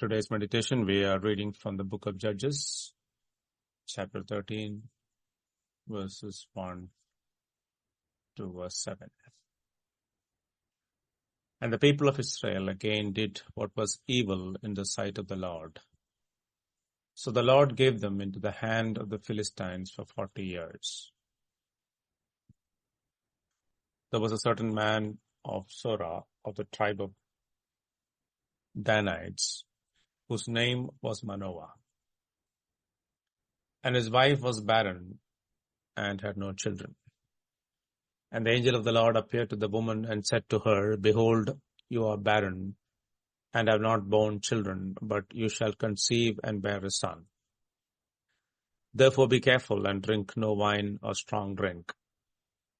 Today's meditation, we are reading from the book of Judges, chapter 13, verses 1 to verse 7. And the people of Israel again did what was evil in the sight of the Lord. So the Lord gave them into the hand of the Philistines for 40 years. There was a certain man of Zorah of the tribe of Danites, whose name was Manoah. And his wife was barren and had no children. And the angel of the Lord appeared to the woman and said to her, Behold, you are barren and have not borne children, but you shall conceive and bear a son. Therefore be careful and drink no wine or strong drink,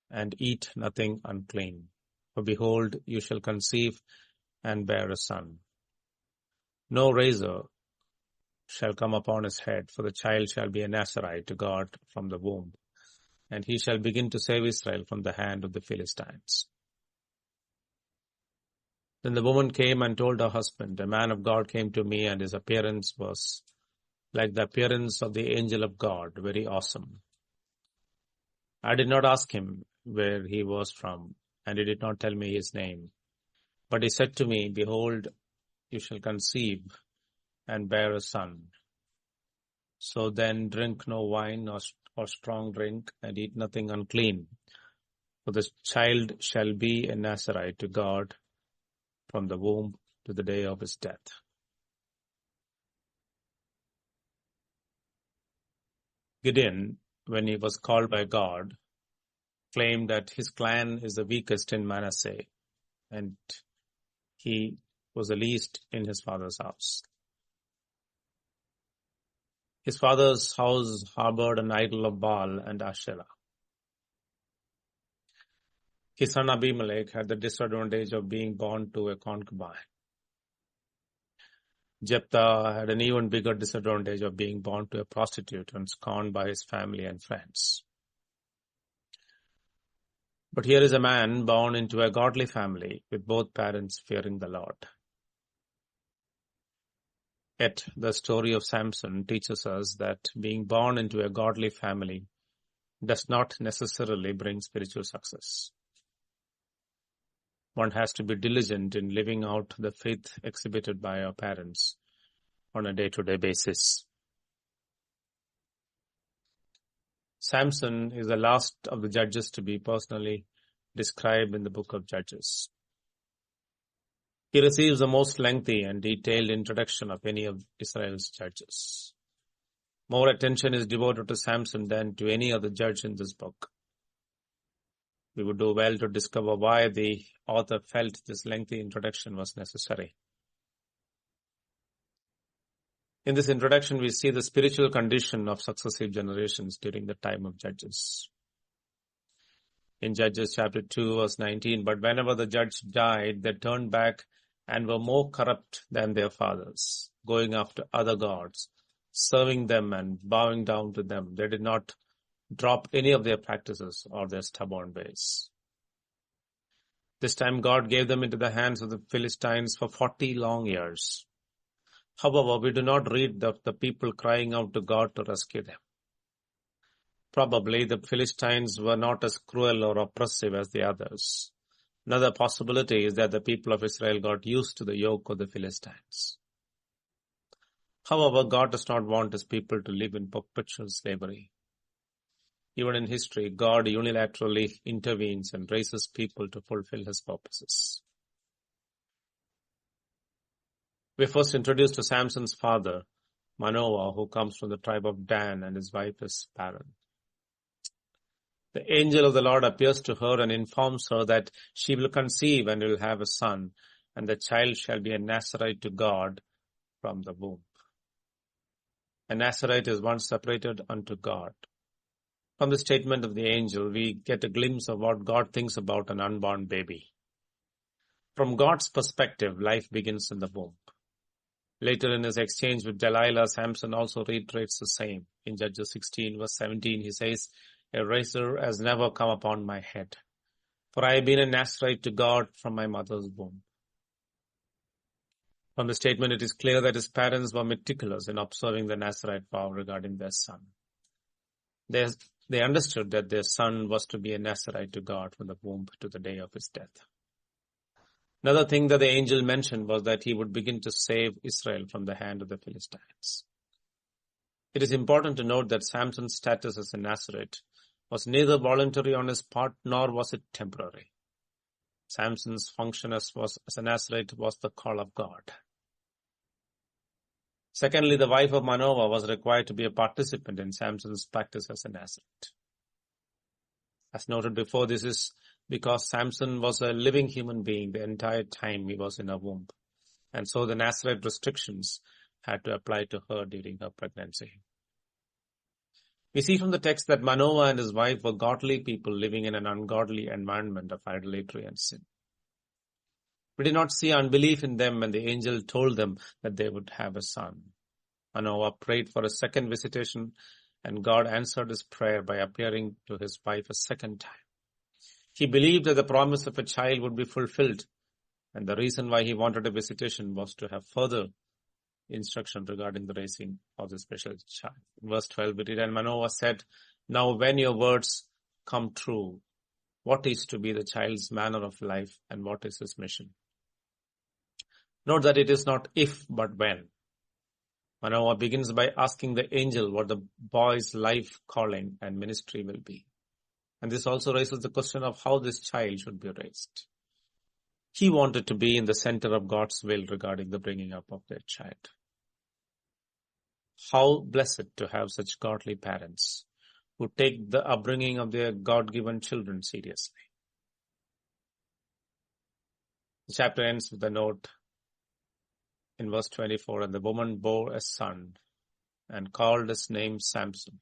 and eat nothing unclean. For behold, you shall conceive and bear a son. No razor shall come upon his head, for the child shall be a Nazarite to God from the womb, and he shall begin to save Israel from the hand of the Philistines. Then the woman came and told her husband, A man of God came to me, and his appearance was like the appearance of the angel of God, very awesome. I did not ask him where he was from, and he did not tell me his name. But he said to me, Behold, you shall conceive and bear a son. So then drink no wine or strong drink, and eat nothing unclean. For the child shall be a Nazarite to God from the womb to the day of his death. Gideon, when he was called by God, claimed that his clan is the weakest in Manasseh, and he was the least in his father's house. His father's house harbored an idol of Baal and Asherah. His son Abimelech had the disadvantage of being born to a concubine. Jephthah had an even bigger disadvantage of being born to a prostitute and scorned by his family and friends. But here is a man born into a godly family with both parents fearing the Lord. Yet the story of Samson teaches us that being born into a godly family does not necessarily bring spiritual success. One has to be diligent in living out the faith exhibited by our parents on a day-to-day basis. Samson is the last of the judges to be personally described in the book of Judges. He receives the most lengthy and detailed introduction of any of Israel's judges. More attention is devoted to Samson than to any other judge in this book. We would do well to discover why the author felt this lengthy introduction was necessary. In this introduction, we see the spiritual condition of successive generations during the time of Judges. In Judges chapter 2, verse 19, But whenever the judge died, they turned back and were more corrupt than their fathers, going after other gods, serving them and bowing down to them. They did not drop any of their practices or their stubborn ways. This time God gave them into the hands of the Philistines for 40 long years. However, we do not read of the people crying out to God to rescue them. Probably the Philistines were not as cruel or oppressive as the others. Another possibility is that the people of Israel got used to the yoke of the Philistines. However, God does not want his people to live in perpetual slavery. Even in history, God unilaterally intervenes and raises people to fulfill his purposes. We first introduced to Samson's father, Manoah, who comes from the tribe of Dan, and his wife is barren. The angel of the Lord appears to her and informs her that she will conceive and will have a son, and the child shall be a Nazarite to God from the womb. A Nazarite is one separated unto God. From the statement of the angel, we get a glimpse of what God thinks about an unborn baby. From God's perspective, life begins in the womb. Later in his exchange with Delilah, Samson also reiterates the same. In Judges 16, verse 17, he says, A razor has never come upon my head, for I have been a Nazarite to God from my mother's womb. From the statement, it is clear that his parents were meticulous in observing the Nazarite vow regarding their son. They understood that their son was to be a Nazarite to God from the womb to the day of his death. Another thing that the angel mentioned was that he would begin to save Israel from the hand of the Philistines. It is important to note that Samson's status as a Nazarite was neither voluntary on his part nor was it temporary. Samson's function as a Nazarite was the call of God. Secondly, the wife of Manoah was required to be a participant in Samson's practice as a Nazarite. As noted before, this is because Samson was a living human being the entire time he was in her womb. And so the Nazarite restrictions had to apply to her during her pregnancy. We see from the text that Manoah and his wife were godly people living in an ungodly environment of idolatry and sin. We did not see unbelief in them when the angel told them that they would have a son. Manoah prayed for a second visitation, and God answered his prayer by appearing to his wife a second time. He believed that the promise of a child would be fulfilled, and the reason why he wanted a visitation was to have further instruction regarding the raising of the special child. In verse 12, we read, and Manoah said, now when your words come true, what is to be the child's manner of life and what is his mission? Note that it is not if, but when. Manoah begins by asking the angel what the boy's life, calling, and ministry will be. And this also raises the question of how this child should be raised. He wanted to be in the center of God's will regarding the bringing up of their child. How blessed to have such godly parents who take the upbringing of their God-given children seriously. The chapter ends with a note in verse 24, and the woman bore a son and called his name Samson.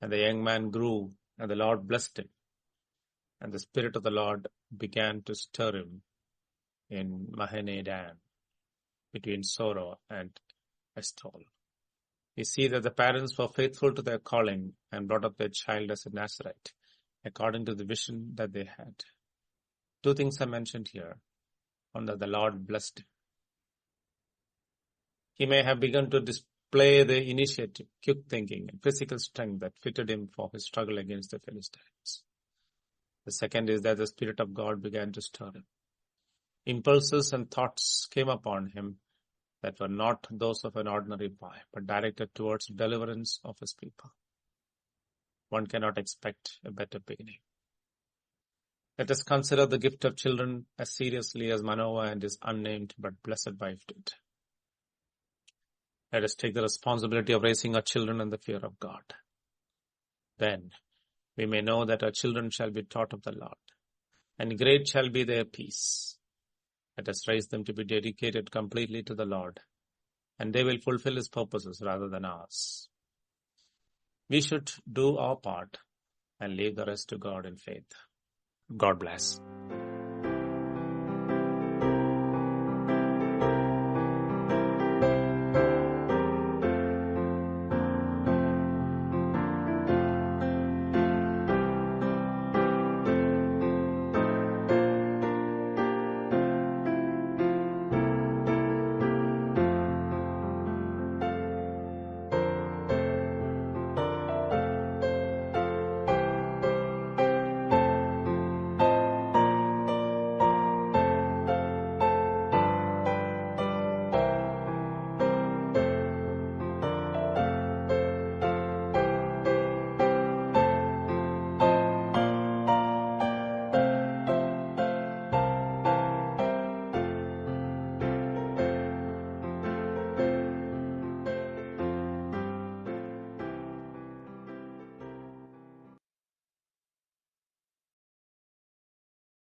And the young man grew, and the Lord blessed him. And the Spirit of the Lord began to stir him in Mahane-dan, between Sorah and Eshtaol. We see that the parents were faithful to their calling and brought up their child as a Nazarite, according to the vision that they had. Two things are mentioned here. One, that the Lord blessed him. He may have begun to display the initiative, quick thinking, and physical strength that fitted him for his struggle against the Philistines. The second is that the Spirit of God began to stir him. Impulses and thoughts came upon him that were not those of an ordinary boy, but directed towards deliverance of his people. One cannot expect a better beginning. Let us consider the gift of children as seriously as Manoah and his unnamed but blessed wife did. Let us take the responsibility of raising our children in the fear of God. Then we may know that our children shall be taught of the Lord, and great shall be their peace. Let us raise them to be dedicated completely to the Lord, and they will fulfill his purposes rather than ours. We should do our part and leave the rest to God in faith. God bless.